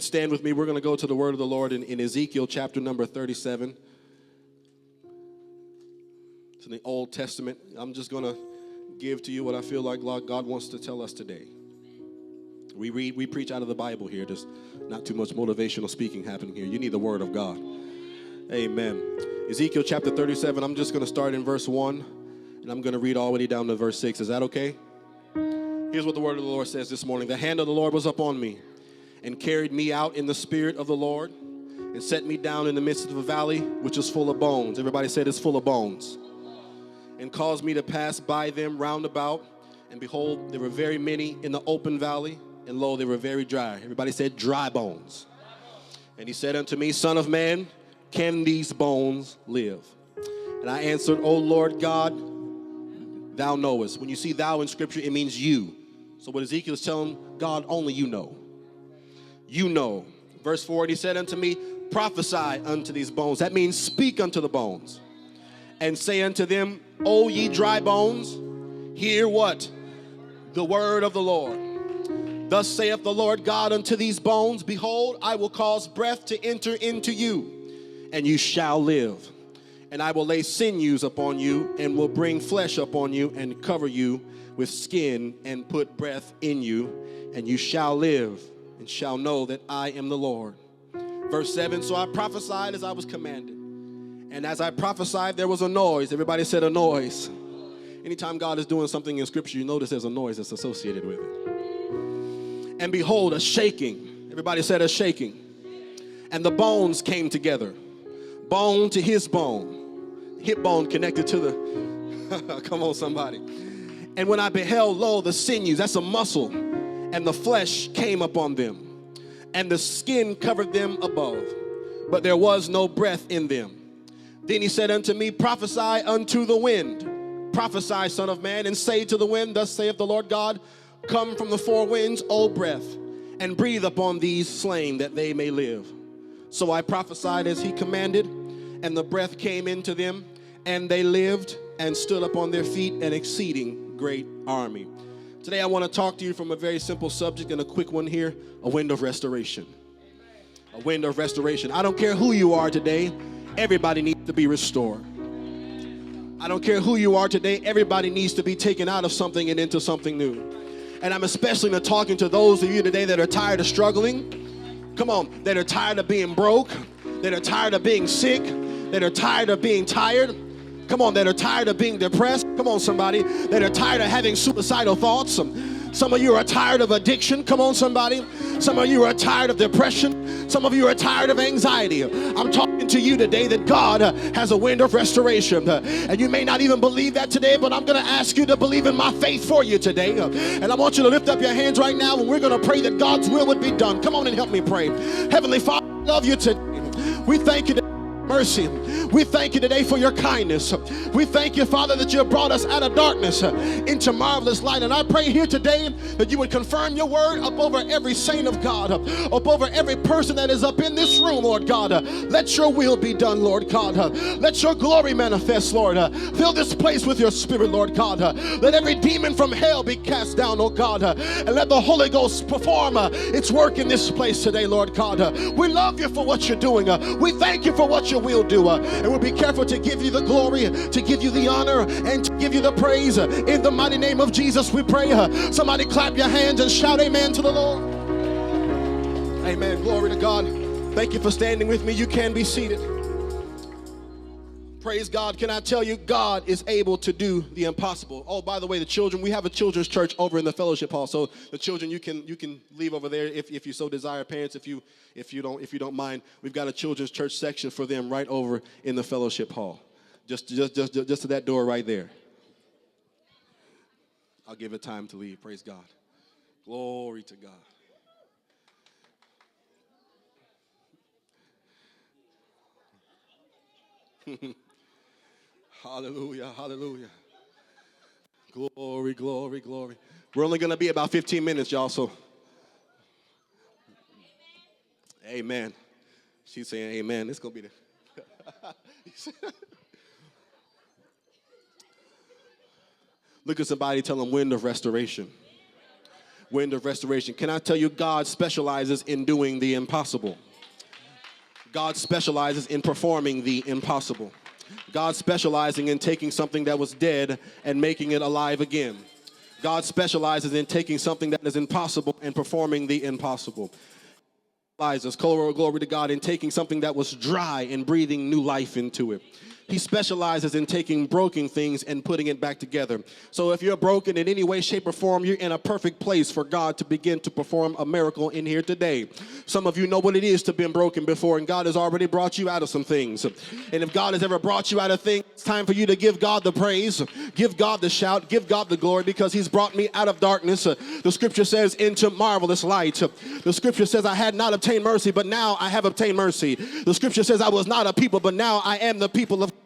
Stand with me. We're going to go to the word of the Lord in Ezekiel chapter number 37. It's in the Old Testament. I'm just going to give to you what I feel like God wants to tell us today. We preach out of the Bible here. There's not too much motivational speaking happening here. You need the word of God. Amen. Ezekiel chapter 37, I'm just going to start in verse 1, and I'm going to read all the way down to verse 6. Is that okay? Here's what the word of the Lord says this morning. The hand of the Lord was upon me, and carried me out in the spirit of the Lord, and set me down in the midst of a valley which is full of bones. Everybody said it's full of bones. And caused me to pass by them round about, and behold, there were very many in the open valley, and lo, they were very dry. Everybody said dry bones. And he said unto me, Son of man, can these bones live? And I answered, O Lord God, thou knowest. When you see thou in scripture, it means you. So what Ezekiel is telling God, only you know. You know. Verse 4, and he said unto me, prophesy unto these bones. That means speak unto the bones. And say unto them, O ye dry bones, hear what? The word of the Lord. Thus saith the Lord God unto these bones, behold, I will cause breath to enter into you, and you shall live. And I will lay sinews upon you, and will bring flesh upon you, and cover you with skin, and put breath in you, and you shall live, and shall know that I am the Lord. Verse 7, so I prophesied as I was commanded. And as I prophesied, there was a noise. Everybody said a noise. Anytime God is doing something in scripture, you notice there's a noise that's associated with it. And behold, a shaking. Everybody said a shaking. And the bones came together. Bone to his bone. Hip bone connected to the, come on somebody. And when I beheld, lo, the sinews, that's a muscle, and the flesh came upon them, and the skin covered them above, but there was no breath in them. Then he said unto me, prophesy unto the wind. Prophesy, son of man, and say to the wind, thus saith the Lord God, come from the four winds, O breath, and breathe upon these slain, that they may live. So I prophesied as he commanded, and the breath came into them, and they lived and stood up on their feet, an exceeding great army. Today I want to talk to you from a very simple subject and a quick one here, a wind of restoration. A wind of restoration. I don't care who you are today, everybody needs to be restored. I don't care who you are today, everybody needs to be taken out of something and into something new. And I'm especially talking to those of you today that are tired of struggling. Come on, that are tired of being broke, that are tired of being sick, that are tired of being tired. Come on, that are tired of being depressed. Come on, somebody. That are tired of having suicidal thoughts. Some of you are tired of addiction. Come on, somebody. Some of you are tired of depression. Some of you are tired of anxiety. I'm talking to you today that God has a wind of restoration. And you may not even believe that today, but I'm going to ask you to believe in my faith for you today. And I want you to lift up your hands right now, and we're going to pray that God's will would be done. Come on and help me pray. Heavenly Father, I love you today. We thank you today. Mercy. We thank you today for your kindness. We thank you, Father, that you have brought us out of darkness into marvelous light. And I pray here today that you would confirm your word up over every saint of God, up over every person that is up in this room, Lord God. Let your will be done, Lord God. Let your glory manifest, Lord. Fill this place with your spirit, Lord God. Let every demon from hell be cast down, oh God. And let the Holy Ghost perform its work in this place today, Lord God. We love you for what you're doing. We thank you for what you will do, and we'll be careful to give you the glory, to give you the honor, and to give you the praise. In the mighty name of Jesus we pray. Somebody clap your hands and shout amen to the Lord. Amen. Glory to God. Thank you for standing with me. You can be seated. Praise God. Can I tell you, God is able to do the impossible. Oh, by the way, the children, we have a children's church over in the fellowship hall. So the children, you can leave over there if you so desire. Parents, if you don't mind, we've got a children's church section for them right over in the fellowship hall. Just to that door right there. I'll give it time to leave. Praise God. Glory to God. Hallelujah, hallelujah. Glory, glory, glory. We're only going to be about 15 minutes, y'all, so. Amen. She's saying amen. It's going to be the. Look at somebody, tell them wind of restoration. Wind of restoration. Can I tell you, God specializes in doing the impossible. God specializes in performing the impossible. God specializing in taking something that was dead and making it alive again. God specializes in taking something that is impossible and performing the impossible. Glory to God, in taking something that was dry and breathing new life into it. He specializes in taking broken things and putting it back together. So if you're broken in any way, shape, or form, you're in a perfect place for God to begin to perform a miracle in here today. Some of you know what it is to be broken before, and God has already brought you out of some things. And if God has ever brought you out of things, it's time for you to give God the praise, give God the shout, give God the glory, because he's brought me out of darkness. The scripture says into marvelous light. The scripture says I had not obtained mercy, but now I have obtained mercy. The scripture says I was not a people, but now I am the people of God.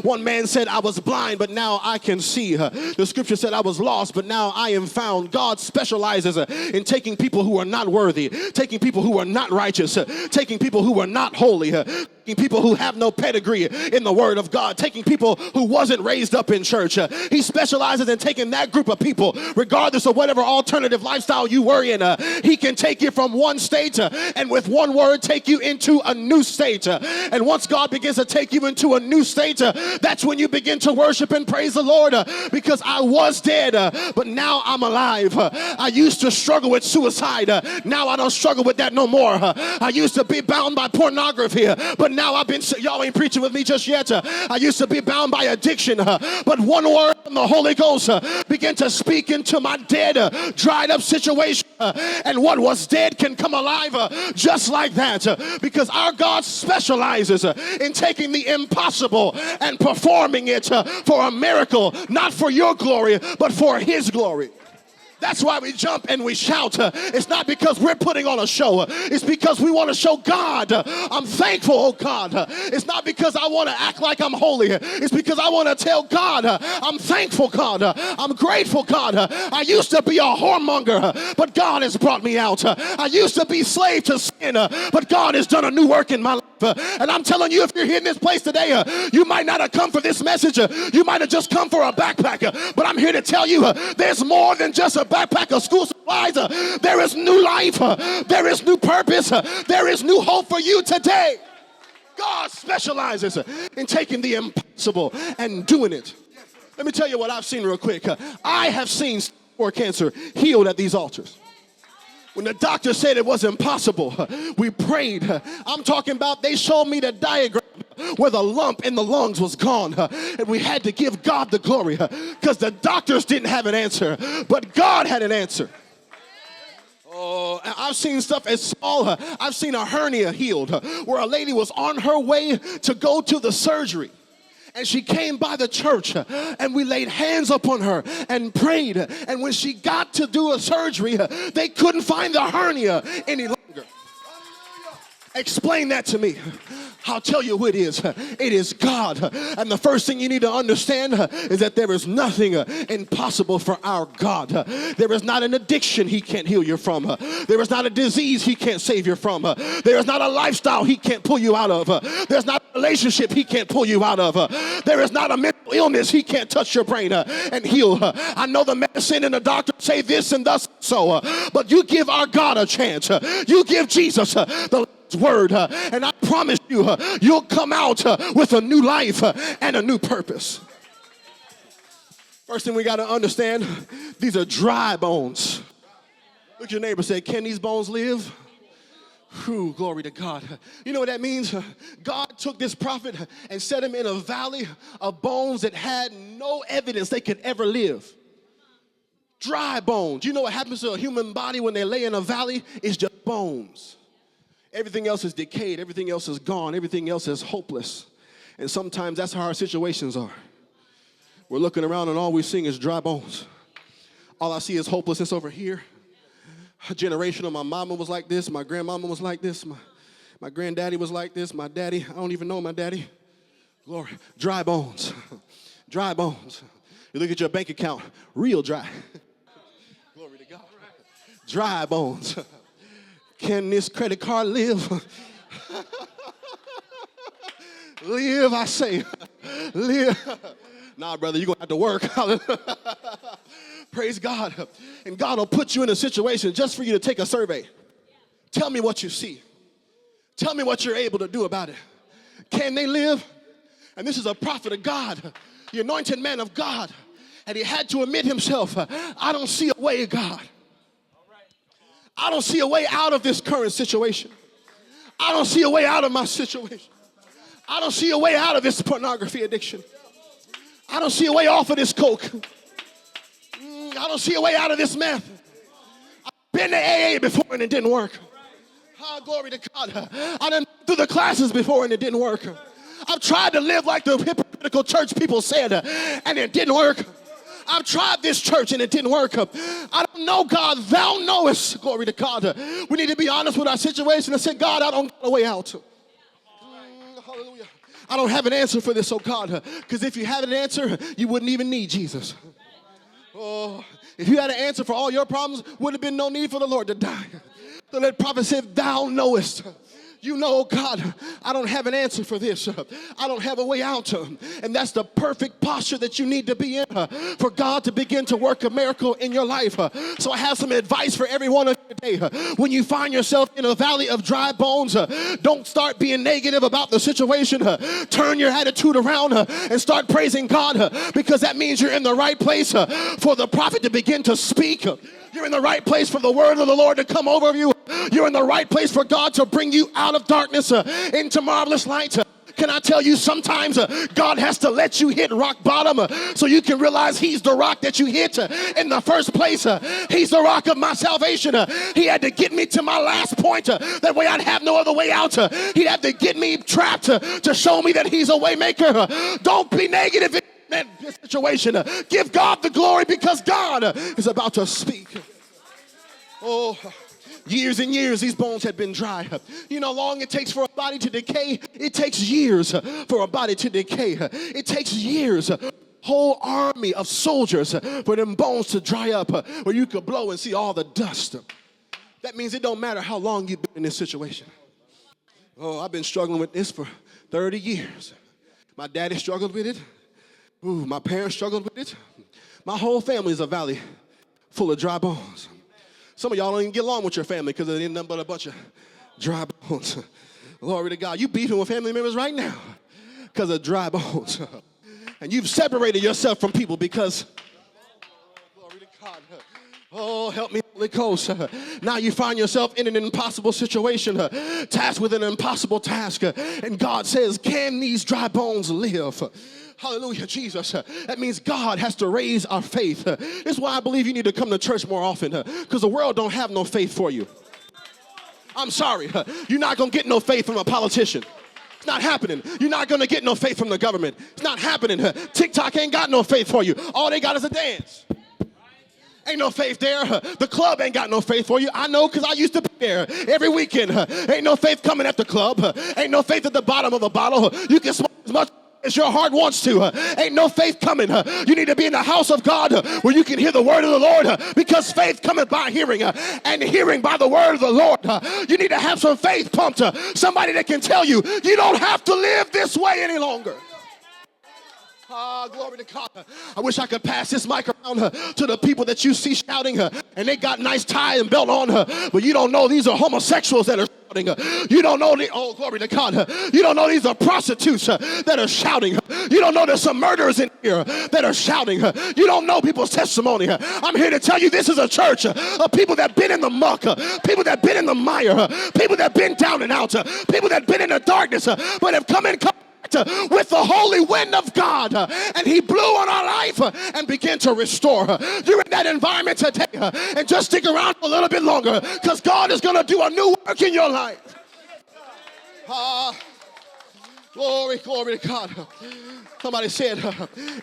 One man said I was blind, but now I can see. The scripture said I was lost, but now I am found. God specializes in taking people who are not worthy, taking people who are not righteous, taking people who are not holy, taking people who have no pedigree in the word of God, taking people who wasn't raised up in church. He specializes in taking that group of people, regardless of whatever alternative lifestyle you were in. He can take you from one state and with one word take you into a new state. And once God begins to take you into a new state, that's when you begin to worship and praise the Lord, because I was dead, but now I'm alive. I used to struggle with suicide. Now I don't struggle with that no more. I used to be bound by pornography, but now I've been, y'all ain't preaching with me just yet. I used to be bound by addiction, but one word from the Holy Ghost began to speak into my dead, dried up situation, and what was dead can come alive just like that, because our God specializes in taking the impossible and performing it for a miracle, not for your glory, but for his glory. That's why we jump and we shout. It's not because we're putting on a show. It's because we want to show God I'm thankful, oh God. It's not because I want to act like I'm holy. It's because I want to tell God I'm thankful, God. I'm grateful, God. I used to be a whoremonger, but God has brought me out. I used to be slave to sin, but God has done a new work in my life. And I'm telling you, if you're here in this place today, you might not have come for this message. You might have just come for a backpack. But I'm here to tell you, there's more than just a backpack of school supplies. There is new life. There is new purpose. There is new hope for you today. God specializes in taking the impossible and doing it. Let me tell you what I've seen real quick. I have seen stage 4 cancer healed at these altars. When the doctor said it was impossible, we prayed. I'm talking about they showed me the diagram where the lump in the lungs was gone. And we had to give God the glory because the doctors didn't have an answer, but God had an answer. Oh, I've seen stuff as small. I've seen a hernia healed where a lady was on her way to go to the surgery. And she came by the church and we laid hands upon her and prayed. And when she got to do a surgery, they couldn't find the hernia any longer. Explain that to me. I'll tell you who it is. It is God. And the first thing you need to understand is that there is nothing impossible for our God. There is not an addiction he can't heal you from. There is not a disease he can't save you from. There is not a lifestyle he can't pull you out of. There's not a relationship he can't pull you out of. There is not a mental illness he can't touch your brain and heal. I know the medicine and the doctor say this and thus so, but you give our God a chance. You give Jesus the word, and I promise you, you'll come out with a new life and a new purpose. First thing we got to understand, these are dry bones. Look at your neighbor and say, can these bones live? Whew, glory to God. You know what that means? God took this prophet and set him in a valley of bones that had no evidence they could ever live. Dry bones. You know what happens to a human body when they lay in a valley? It's just bones. Everything else is decayed. Everything else is gone. Everything else is hopeless. And sometimes that's how our situations are. We're looking around and all we're seeing is dry bones. All I see is hopelessness over here. A generation of my mama was like this. My grandmama was like this. My granddaddy was like this. My daddy, I don't even know my daddy. Glory. Dry bones. Dry bones. You look at your bank account, real dry. Glory to God. Dry bones. Can this credit card live? Live, I say. Live. Nah, brother, you're going to have to work. Praise God. And God will put you in a situation just for you to take a survey. Tell me what you see. Tell me what you're able to do about it. Can they live? And this is a prophet of God, the anointed man of God. And he had to admit himself, I don't see a way, God. I don't see a way out of this current situation. I don't see a way out of my situation. I don't see a way out of this pornography addiction. I don't see a way off of this coke. I don't see a way out of this meth. I've been to AA before and it didn't work. Oh, glory to God. I done through the classes before and it didn't work. I've tried to live like the hypocritical church people said and it didn't work. I've tried this church and it didn't work. I don't know, God. Thou knowest. Glory to God. We need to be honest with our situation and say, God, I don't got a way out. Hallelujah. I don't have an answer for this, oh God. Because if you had an answer, you wouldn't even need Jesus. Oh, if you had an answer for all your problems, would have been no need for the Lord to die. So that prophet said, thou knowest. You know, God, I don't have an answer for this. I don't have a way out. And that's the perfect posture that you need to be in for God to begin to work a miracle in your life. So I have some advice for everyone today. When you find yourself in a valley of dry bones, don't start being negative about the situation. Turn your attitude around and start praising God, because that means you're in the right place for the prophet to begin to speak. You're in the right place for the word of the Lord to come over you. You're in the right place for God to bring you out of darkness into marvelous light. Can I tell you, sometimes God has to let you hit rock bottom so you can realize he's the rock that you hit in the first place. He's the rock of my salvation. He had to get me to my last point. That way I'd have no other way out. He'd have to get me trapped to show me that he's a way maker. Don't be negative in this situation. Give God the glory, because God is about to speak. Oh, years and years these bones had been dry. You know how long it takes for a body to decay? It takes years for a body to decay. It takes years, whole army of soldiers for them bones to dry up, where you could blow and see all the dust. That means it don't matter how long you've been in this situation. Oh, I've been struggling with this for 30 years. My daddy struggled with it. Ooh, my parents struggled with it. My whole family is a valley full of dry bones. Some of y'all don't even get along with your family because it ain't nothing but a bunch of dry bones. Glory to God. You beefing with family members right now because of dry bones. And you've separated yourself from people because, glory to God. Oh, help me, Holy Ghost. Now you find yourself in an impossible situation, tasked with an impossible task. And God says, can these dry bones live? Hallelujah, Jesus. That means God has to raise our faith. This is why I believe you need to come to church more often, because the world don't have no faith for you. I'm sorry. You're not going to get no faith from a politician. It's not happening. You're not going to get no faith from the government. It's not happening. TikTok ain't got no faith for you. All they got is a dance. Ain't no faith there. The club ain't got no faith for you. I know, because I used to be there every weekend. Ain't no faith coming at the club. Ain't no faith at the bottom of the bottle. You can smoke as much as your heart wants to. Ain't no faith coming. You need to be in the house of God where you can hear the word of the Lord, because faith cometh by hearing, and hearing by the word of the Lord. You need to have some faith pumped. Somebody that can tell you, you don't have to live this way any longer. Glory to God. I wish I could pass this mic around to the people that you see shouting, and they got nice tie and belt on, but you don't know these are homosexuals that are shouting. You don't know oh, glory to God. You don't know these are prostitutes that are shouting. You don't know there's some murderers in here that are shouting. You don't know people's testimony. I'm here to tell you this is a church of people that been in the muck, people that been in the mire, people that been down and out, people that been in the darkness, but have come in with the holy wind of God, and he blew on our life and began to restore. You're in that environment today, and just stick around a little bit longer, because God is going to do a new work in your life. Glory to God. Somebody said,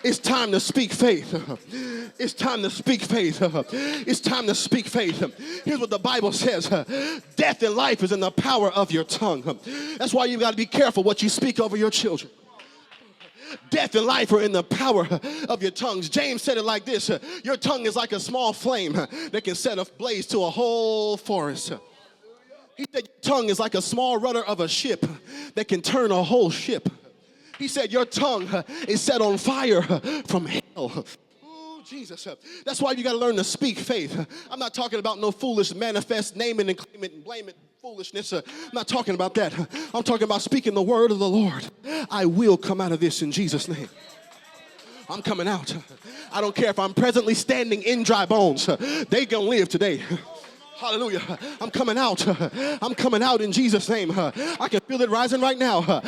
it's time to speak faith. It's time to speak faith. It's time to speak faith. Here's what the Bible says. Death and life is in the power of your tongue. That's why you've got to be careful what you speak over your children. Death and life are in the power of your tongues. James said it like this. Your tongue is like a small flame that can set ablaze to a whole forest. He said your tongue is like a small rudder of a ship that can turn a whole ship. He said your tongue is set on fire from hell. Ooh, Jesus. That's why you got to learn to speak faith. I'm not talking about no foolish manifest, name it and claim it and blame it foolishness. I'm not talking about that. I'm talking about speaking the word of the Lord. I will come out of this in Jesus' name. I'm coming out. I don't care if I'm presently standing in dry bones. They gonna live today. Hallelujah. I'm coming out. I'm coming out in Jesus' name. I can feel it rising right now.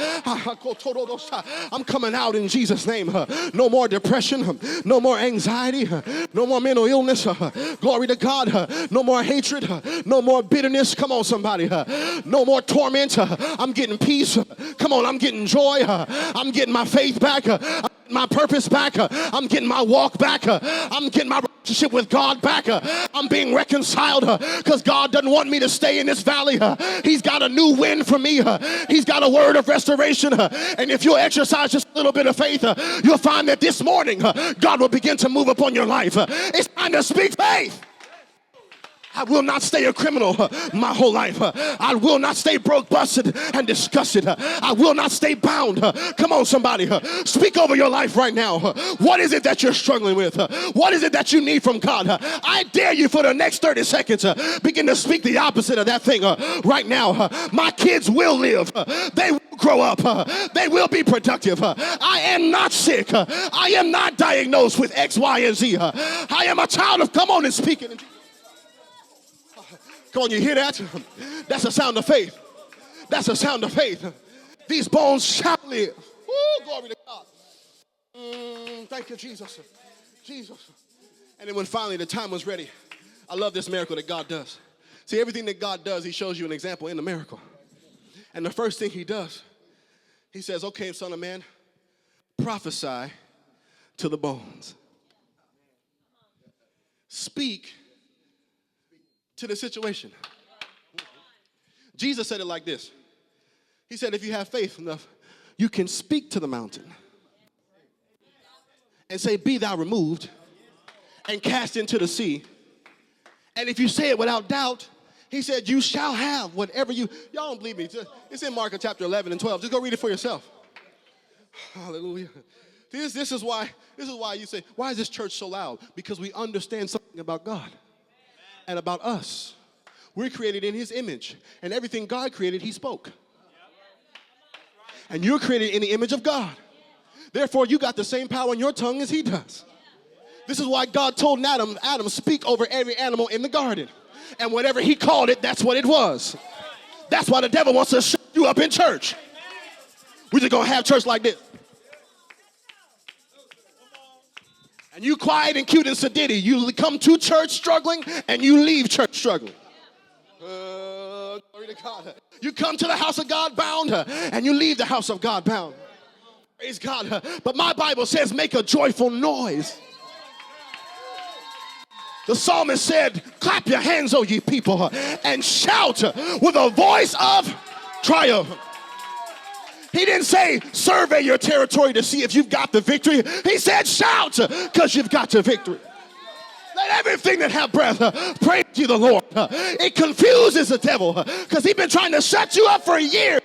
I'm coming out in Jesus' name. No more depression. No more anxiety. No more mental illness. Glory to God. No more hatred. No more bitterness. Come on, somebody. No more torment. I'm getting peace. Come on, I'm getting joy. I'm getting my faith back. I'm getting my purpose back. I'm getting my walk back. I'm getting my relationship with God back. I'm being reconciled because God doesn't want me to stay in this valley. He's got a new wind for me. He's got a word of restoration. And if you'll exercise just a little bit of faith, you'll find that this morning God will begin to move upon your life. It's time to speak faith. I will not stay a criminal my whole life. I will not stay broke, busted, and disgusted. I will not stay bound. Come on, somebody. Speak over your life right now. What is it that you're struggling with? What is it that you need from God? I dare you for the next 30 seconds begin to speak the opposite of that thing right now. My kids will live. They will grow up. They will be productive. I am not sick. I am not diagnosed with X, Y, and Z. I am a child of, come on and speak it. Come on, you hear that? That's a sound of faith. That's a sound of faith. These bones shall live. Woo, glory to God. Thank you, Jesus. Jesus. And then when finally the time was ready, I love this miracle that God does. See, everything that God does, he shows you an example in the miracle. And the first thing he does, he says, okay, son of man, prophesy to the bones. Speak to the situation. Jesus said it like this. He said, if you have faith enough, you can speak to the mountain and say, be thou removed and cast into the sea. And if you say it without doubt, he said, you shall have whatever you, y'all don't believe me. It's in Mark chapter 11 and 12. Just go read it for yourself. Hallelujah. This is why you say, why is this church so loud? Because we understand something about God and about us. We're created in his image, and everything God created, he spoke. And you're created in the image of God. Therefore, you got the same power in your tongue as he does. This is why God told Adam, speak over every animal in the garden. And whatever he called it, that's what it was. That's why the devil wants to shut you up in church. We're just going to have church like this. And you quiet and cute and sedity. You come to church struggling and you leave church struggling. Glory to God. You come to the house of God bound and you leave the house of God bound. Praise God. But my Bible says make a joyful noise. The psalmist said, clap your hands, O ye people, and shout with a voice of triumph. He didn't say, survey your territory to see if you've got the victory. He said, shout, because you've got the victory. Let everything that have breath praise you, the Lord. It confuses the devil, because he's been trying to shut you up for a year.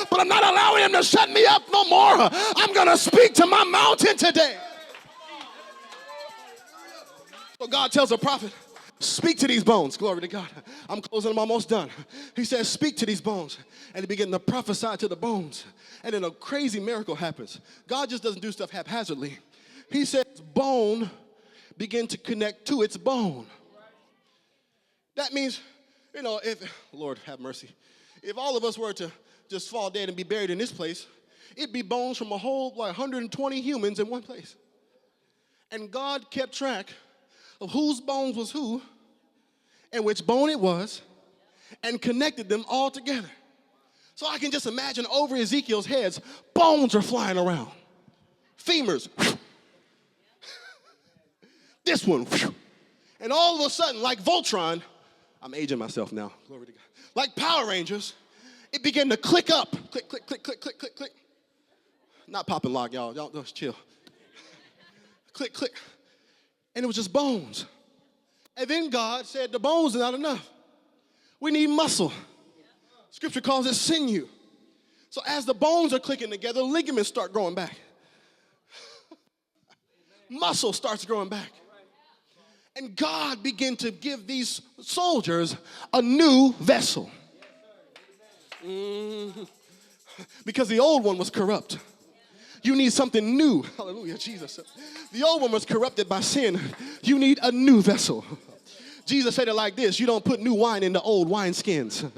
But I'm not allowing him to shut me up no more. I'm going to speak to my mountain today. So God tells a prophet, speak to these bones. Glory to God. I'm closing. I'm almost done. He says, speak to these bones. And he began to prophesy to the bones. And then a crazy miracle happens. God just doesn't do stuff haphazardly. He says, bone begin to connect to its bone. That means, if, Lord have mercy, if all of us were to just fall dead and be buried in this place, it'd be bones from a whole 120 humans in one place. And God kept track of whose bones was who and which bone it was and connected them all together. So I can just imagine over Ezekiel's heads, bones are flying around. Femurs. This one. And all of a sudden, like Voltron, I'm aging myself now. Glory to God. Like Power Rangers, it began to click up. Click, click, click, click, click, click, click. Not pop and lock, y'all. Y'all just chill. Click, click. And it was just bones. And then God said, the bones are not enough. We need muscle. Scripture calls it sinew. So as the bones are clicking together, ligaments start growing back. Muscle starts growing back. And God began to give these soldiers a new vessel. Because the old one was corrupt. You need something new. Hallelujah, Jesus. The old one was corrupted by sin. You need a new vessel. Jesus said it like this: you don't put new wine into old wineskins,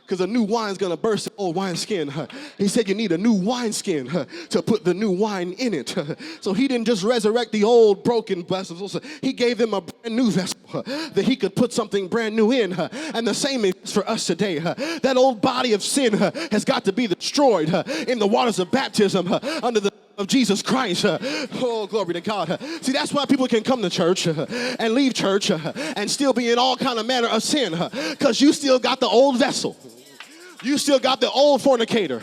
because a new wine's going to burst the old wineskin. He said you need a new wineskin to put the new wine in it. So he didn't just resurrect the old broken vessels. He gave them a brand new vessel that he could put something brand new in. And the same is for us today. That old body of sin has got to be destroyed in the waters of baptism under the of Jesus Christ. Oh, glory to God. See, that's why people can come to church and leave church and still be in all kind of manner of sin, because you still got the old vessel. You still got the old fornicator.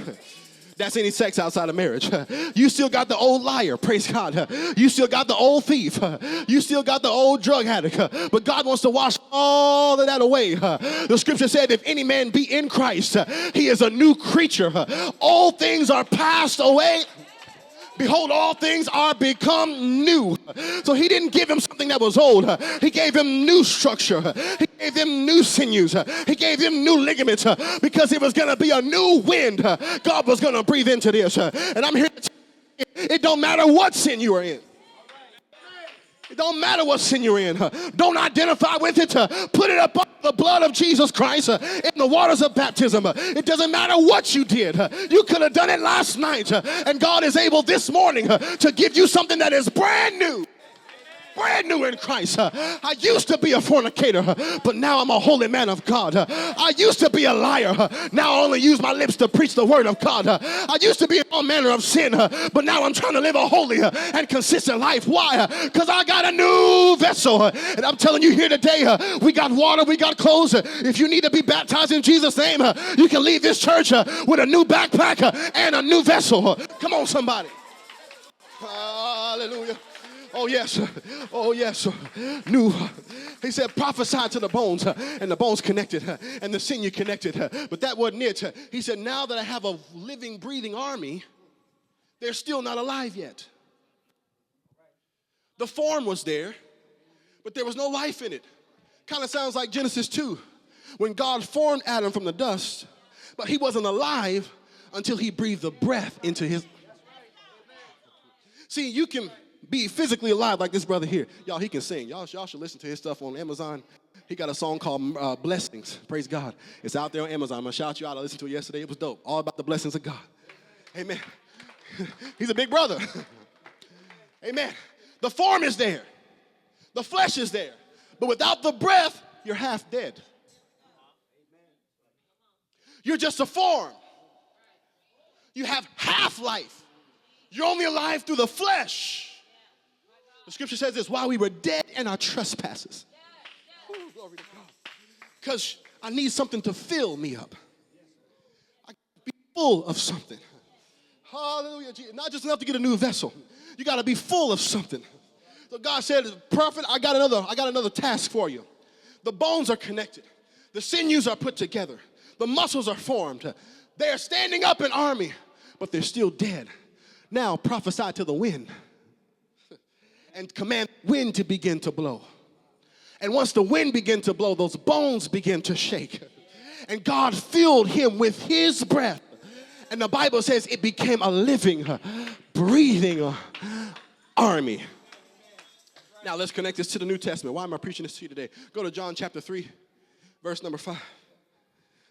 That's any sex outside of marriage. You still got the old liar, praise God. You still got the old thief. You still got the old drug addict. But God wants to wash all of that away. The scripture said, if any man be in Christ, he is a new creature. All things are passed away. Behold, all things are become new. So he didn't give him something that was old. He gave him new structure. He gave him new sinews. He gave him new ligaments, because it was going to be a new wind. God was going to breathe into this. And I'm here to tell you, it don't matter what sin you are in. It don't matter what sin you're in. Don't identify with it. Put it up under the blood of Jesus Christ in the waters of baptism. It doesn't matter what you did. You could have done it last night. And God is able this morning to give you something that is brand new. Brand new in Christ. I used to be a fornicator, but now I'm a holy man of God. I used to be a liar. Now I only use my lips to preach the word of God. I used to be in all manner of sin, but now I'm trying to live a holy and consistent life. Why? Because I got a new vessel. And I'm telling you here today, we got water, we got clothes. If you need to be baptized in Jesus' name, you can leave this church with a new backpack and a new vessel. Come on, somebody. Hallelujah. Oh, yes. Oh, yes. New. He said, prophesy to the bones, and the bones connected, and the sinew connected. But that wasn't it. He said, now that I have a living, breathing army, they're still not alive yet. The form was there, but there was no life in it. Kind of sounds like Genesis 2, when God formed Adam from the dust, but he wasn't alive until he breathed the breath into his. See, you can be physically alive like this brother here. Y'all, he can sing. Y'all should listen to his stuff on Amazon. He got a song called Blessings. Praise God. It's out there on Amazon. I'm going to shout you out. I listened to it yesterday. It was dope. All about the blessings of God. Amen. He's a big brother. Amen. The form is there. The flesh is there. But without the breath, you're half dead. You're just a form. You have half life. You're only alive through the flesh. The scripture says this: while we were dead in our trespasses. Ooh, glory to God. Because I need something to fill me up. I gotta be full of something. Hallelujah. Not just enough to get a new vessel. You got to be full of something. So God said, prophet, I got another task for you. The bones are connected. The sinews are put together. The muscles are formed. They are standing up in army, but they're still dead. Now prophesy to the wind and command the wind to begin to blow. And once the wind began to blow, those bones began to shake. And God filled him with his breath. And the Bible says it became a living, breathing army. Now let's connect this to the New Testament. Why am I preaching this to you today? Go to John chapter 3, verse number 5.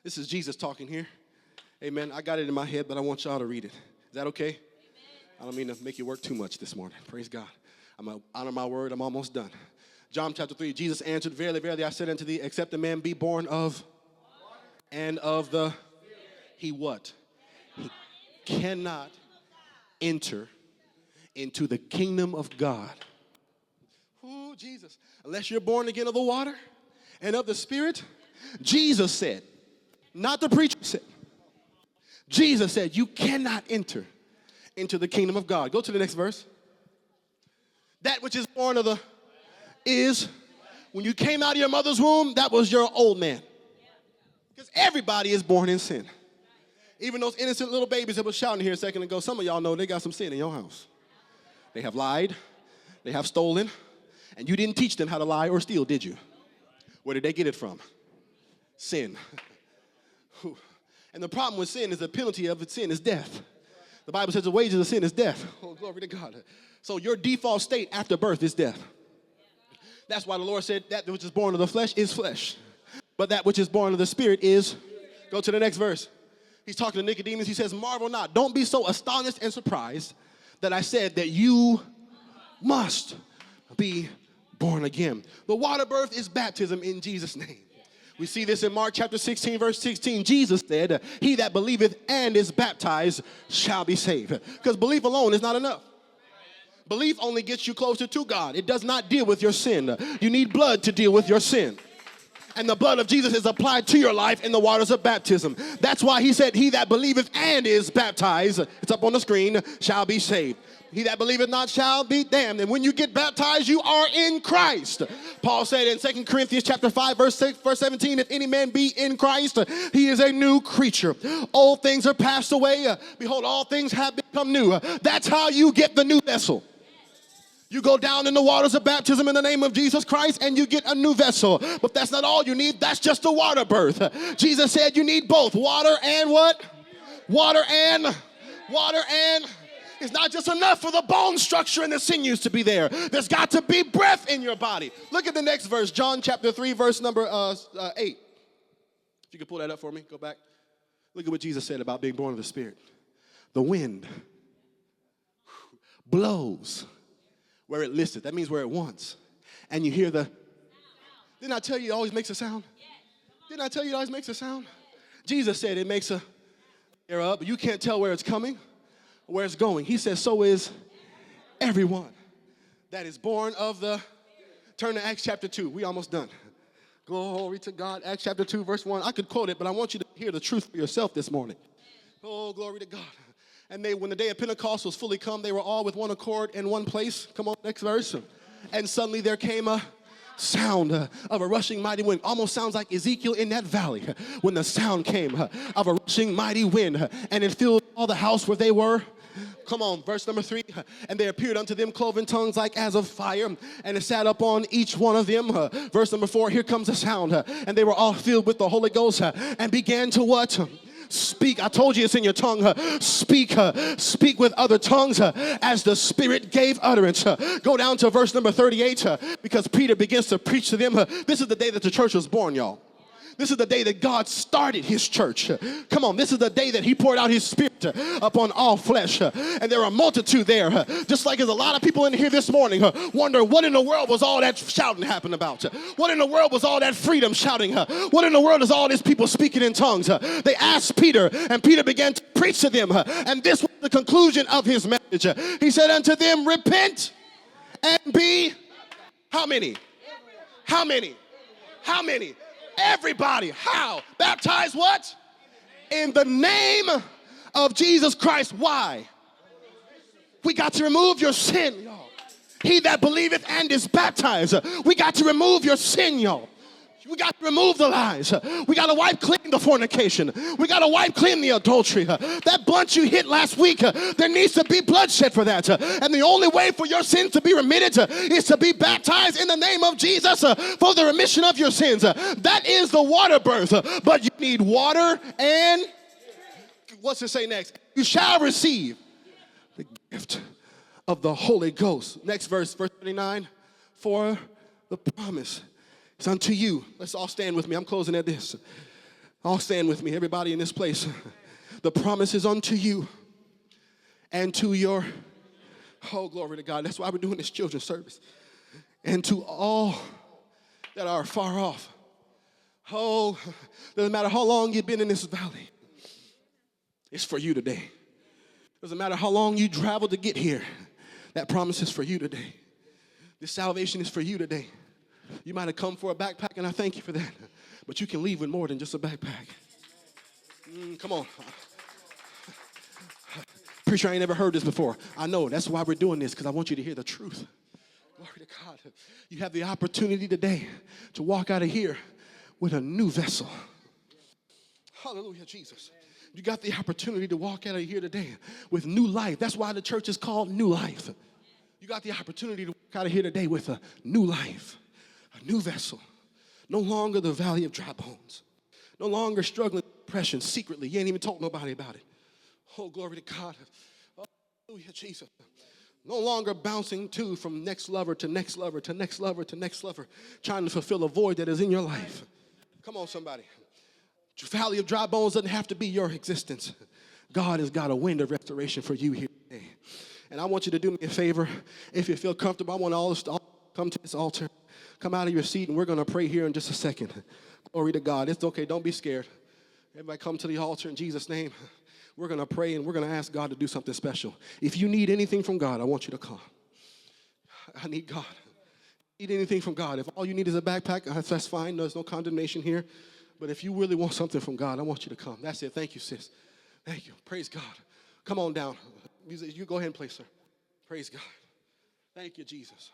This is Jesus talking here. Amen. I got it in my head, but I want y'all to read it. Is that okay? Amen. I don't mean to make you work too much this morning. Praise God. I'm going to honor my word. I'm almost done. John chapter 3, Jesus answered, verily, verily, I said unto thee, except a man be born of and of the, he what? He cannot enter into the kingdom of God. Ooh, Jesus. Unless you're born again of the water and of the Spirit. Jesus said, not the preacher said. Jesus said, you cannot enter into the kingdom of God. Go to the next verse. That which is born of the is, when you came out of your mother's womb, that was your old man. Because everybody is born in sin. Even those innocent little babies that was shouting here a second ago, some of y'all know they got some sin in your house. They have lied, they have stolen, And you didn't teach them how to lie or steal, did you? Where did they get it from? Sin. And the problem with sin is the penalty of sin is death. The Bible says the wages of sin is death. Oh, glory to God. So your default state after birth is death. That's why the Lord said that which is born of the flesh is flesh. But that which is born of the spirit is, go to the next verse. He's talking to Nicodemus. He says, marvel not. Don't be so astonished and surprised that I said that you must be born again. The water birth is baptism in Jesus' name. We see this in Mark chapter 16, verse 16. Jesus said, he that believeth and is baptized shall be saved. Because belief alone is not enough. Belief only gets you closer to God. It does not deal with your sin. You need blood to deal with your sin. And the blood of Jesus is applied to your life in the waters of baptism. That's why he said, he that believeth and is baptized, it's up on the screen, shall be saved. He that believeth not shall be damned. And when you get baptized, you are in Christ. Paul said in 2 Corinthians chapter 5, verse 17, if any man be in Christ, he is a new creature. Old things are passed away. Behold, all things have become new. That's how you get the new vessel. You go down in the waters of baptism in the name of Jesus Christ and you get a new vessel. But that's not all you need. That's just a water birth. Jesus said you need both water and what? Water and. It's not just enough for the bone structure and the sinews to be there. There's got to be breath in your body. Look at the next verse, John chapter 3, verse number 8. If you could pull that up for me, go back. Look at what Jesus said about being born of the Spirit. The wind blows where it listeth. That means where it wants. And you hear the, didn't I tell you it always makes a sound? Didn't I tell you it always makes a sound? Jesus said it makes a air up, but you can't tell where it's coming, where it's going. He says, so is everyone that is born of the, turn to Acts chapter 2. We almost done. Glory to God. Acts chapter 2, verse 1. I could quote it, but I want you to hear the truth for yourself this morning. Oh, glory to God. And when the day of Pentecost was fully come, they were all with one accord in one place. Come on, next verse. And suddenly there came a sound of a rushing mighty wind. Almost sounds like Ezekiel in that valley when the sound came of a rushing mighty wind. And it filled all the house where they were. Come on, verse number 3. And there appeared unto them cloven tongues like as of fire, and it sat upon each one of them. Verse number 4, here comes the sound. And they were all filled with the Holy Ghost and began to what? Speak. I told you it's in your tongue. Speak with other tongues as the Spirit gave utterance. Go down to verse number 38 because Peter begins to preach to them. This is the day that the church was born, y'all. This is the day that God started his church. Come on, this is the day that he poured out his Spirit upon all flesh. And there are a multitude there. Just like there's a lot of people in here this morning wonder what in the world was all that shouting happening about? What in the world was all that freedom shouting? What in the world is all these people speaking in tongues? They asked Peter, and Peter began to preach to them. And this was the conclusion of his message. He said unto them, repent and be, how many? How many? How many? Everybody. How? Baptize what? In the name of Jesus Christ. Why? We got to remove your sin, y'all. He that believeth and is baptized. We got to remove your sin, y'all. We got to remove the lies. We got to wipe clean the fornication. We got to wipe clean the adultery. That blunt you hit last week, there needs to be bloodshed for that. And the only way for your sins to be remitted is to be baptized in the name of Jesus for the remission of your sins. That is the water birth. But you need water and, what's it say next? You shall receive the gift of the Holy Ghost. Next verse, verse 39. For the promise it's unto you. Let's all stand with me. I'm closing at this. All stand with me, everybody in this place. The promise is unto you and to your, oh, glory to God. That's why we're doing this children's service. And to all that are far off. Oh, doesn't matter how long you've been in this valley. It's for you today. Doesn't matter how long you traveled to get here. That promise is for you today. This salvation is for you today. You might have come for a backpack, and I thank you for that. But you can leave with more than just a backpack. Come on. Preacher, I ain't never heard this before. I know. That's why we're doing this, because I want you to hear the truth. Glory to God. You have the opportunity today to walk out of here with a new vessel. Hallelujah, Jesus. You got the opportunity to walk out of here today with new life. That's why the church is called New Life. You You got the opportunity to walk out of here today with a new life, a new vessel. No longer the valley of dry bones. No longer struggling with depression secretly. You ain't even told nobody about it. Oh, glory to God. Oh, hallelujah, Jesus. No longer bouncing from next lover to next lover to next lover to next lover, trying to fulfill a void that is in your life. Come on, somebody. Valley of dry bones doesn't have to be your existence. God has got a wind of restoration for you here today. And I want you to do me a favor. If you feel comfortable, I want all to come to this altar. Come out of your seat, and we're going to pray here in just a second. Glory to God. It's okay. Don't be scared. Everybody come to the altar in Jesus' name. We're going to pray, and we're going to ask God to do something special. If you need anything from God, I want you to come. I need God. Need anything from God. If all you need is a backpack, that's fine. There's no condemnation here. But if you really want something from God, I want you to come. That's it. Thank you, sis. Thank you. Praise God. Come on down. You go ahead and play, sir. Praise God. Thank you, Jesus.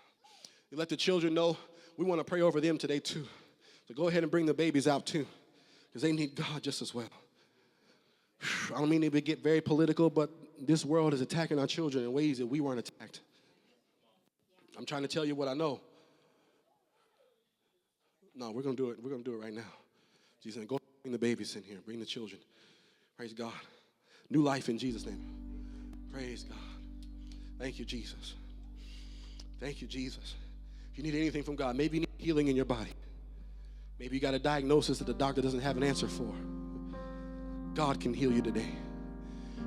You let the children know we want to pray over them today, too. So go ahead and bring the babies out, too, because they need God just as well. I don't mean to get very political, but this world is attacking our children in ways that we weren't attacked. I'm trying to tell you what I know. No, we're going to do it. We're going to do it right now. Jesus, go bring the babies in here. Bring the children. Praise God. New life in Jesus' name. Praise God. Thank you, Jesus. Thank you, Jesus. If you need anything from God, maybe you need healing in your body. Maybe you got a diagnosis that the doctor doesn't have an answer for. God can heal you today.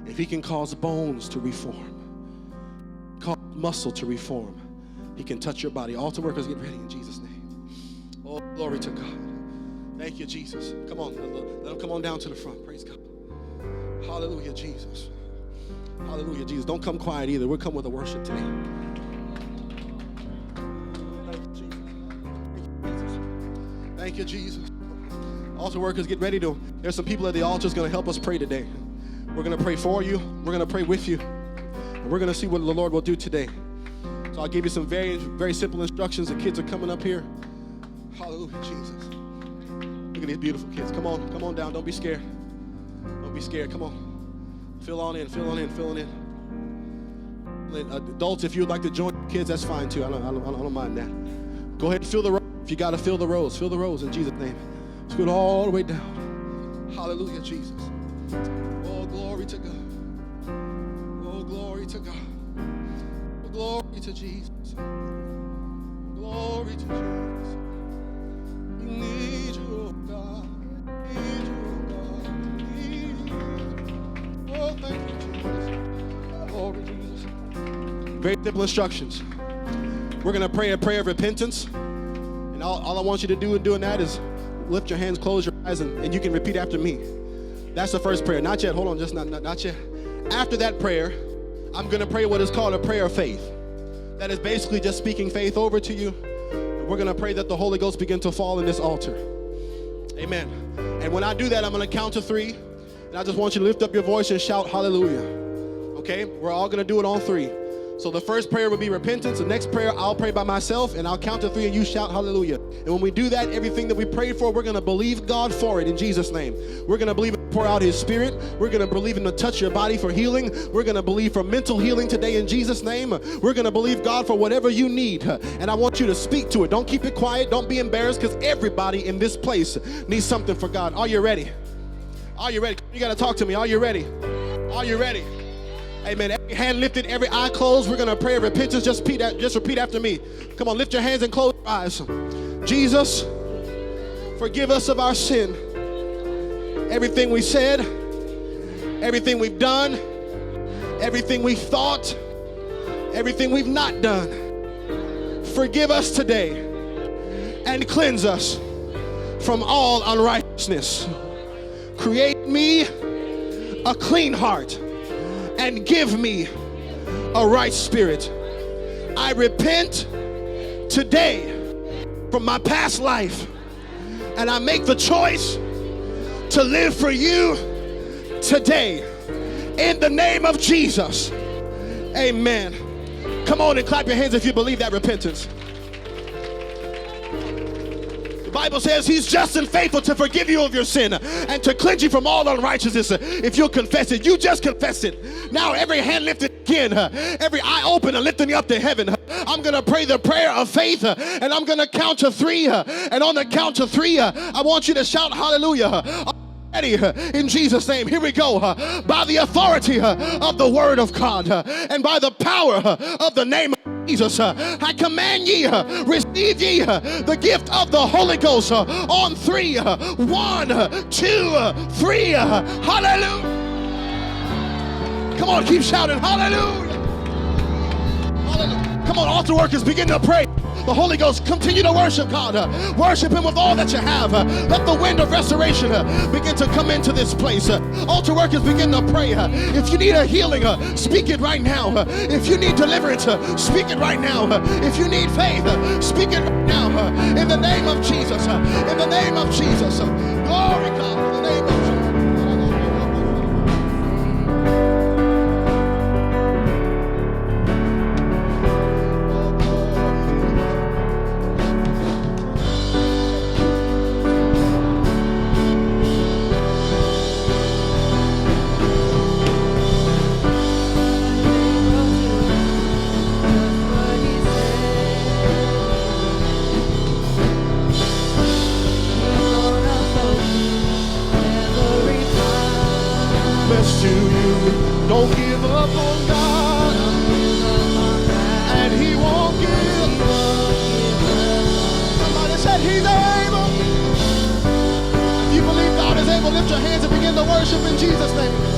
If he can cause bones to reform, cause muscle to reform, he can touch your body. Altar workers, get ready in Jesus' name. Oh, glory to God. Thank you, Jesus. Come on, let them come on down to the front. Praise God. Hallelujah, Jesus. Hallelujah, Jesus. Don't come quiet either. We'll come with a worship today. Thank you, Jesus. Altar workers, get ready to. There's some people at the altar that's going to help us pray today. We're going to pray for you. We're going to pray with you. And we're going to see what the Lord will do today. So I'll give you some very, very simple instructions. The kids are coming up here. Hallelujah, Jesus. Look at these beautiful kids. Come on down. Don't be scared. Don't be scared. Come on. Fill on in. Adults, if you'd like to join kids, that's fine too. I don't mind that. Go ahead and fill the rows. If you got to fill the rows in Jesus' name. Let's go all the way down. Hallelujah, Jesus. Oh, glory to God. Oh, glory to God. Oh, glory to Jesus. Glory to Jesus. We need you, oh God. We need you, oh God. We need you. Oh, thank you, Jesus. Glory to Jesus. Very simple instructions. We're going to pray a prayer of repentance. And all I want you to do in doing that is lift your hands, close your eyes, and you can repeat after me. That's the first prayer. Not yet. Hold on. Just not yet. After that prayer, I'm going to pray what is called a prayer of faith. That is basically just speaking faith over to you. And we're going to pray that the Holy Ghost begin to fall in this altar. Amen. And when I do that, I'm going to count to 3. And I just want you to lift up your voice and shout hallelujah. Okay? We're all going to do it on 3. So the first prayer will be repentance. The next prayer, I'll pray by myself, and I'll count to 3, and you shout hallelujah. And when we do that, everything that we prayed for, we're going to believe God for it in Jesus' name. We're going to believe Him to pour out His Spirit. We're going to believe Him to touch your body for healing. We're going to believe for mental healing today in Jesus' name. We're going to believe God for whatever you need. And I want you to speak to it. Don't keep it quiet. Don't be embarrassed, because everybody in this place needs something for God. Are you ready? Are you ready? You got to talk to me. Are you ready? Are you ready? Amen. Every hand lifted, every eye closed. We're going to pray a repentance. Just repeat after me. Come on, lift your hands and close your eyes. Jesus, forgive us of our sin. Everything we said, everything we've done, everything we've thought, everything we've not done. Forgive us today and cleanse us from all unrighteousness. Create me a clean heart and give me a right spirit. I repent today from my past life, and I make the choice to live for you today. In the name of Jesus, amen. Come on and clap your hands if you believe that repentance. The Bible says He's just and faithful to forgive you of your sin and to cleanse you from all unrighteousness. If you'll confess it, you just confess it. Now every hand lifted again, every eye open and lifting you up to heaven. I'm going to pray the prayer of faith, and I'm going to count to three. And on the count to three, I want you to shout hallelujah. In Jesus' name, here we go. By the authority of the word of God and by the power of the name of Jesus, I command ye, receive ye the gift of the Holy Ghost on three. 1, 2, 3. Hallelujah. Come on, keep shouting hallelujah. Hallelujah. Come on, altar workers, begin to pray. The Holy Ghost, continue to worship God. Worship him with all that you have. Let the wind of restoration begin to come into this place. Altar workers, begin to pray. If you need a healing, speak it right now. If you need deliverance, speak it right now. If you need faith, speak it right now. In the name of Jesus. In the name of Jesus. Glory God. In the name of Jesus. Don't give up on God, and he won't give up. Somebody said he's able. If you believe God is able, lift your hands and begin to worship in Jesus' name.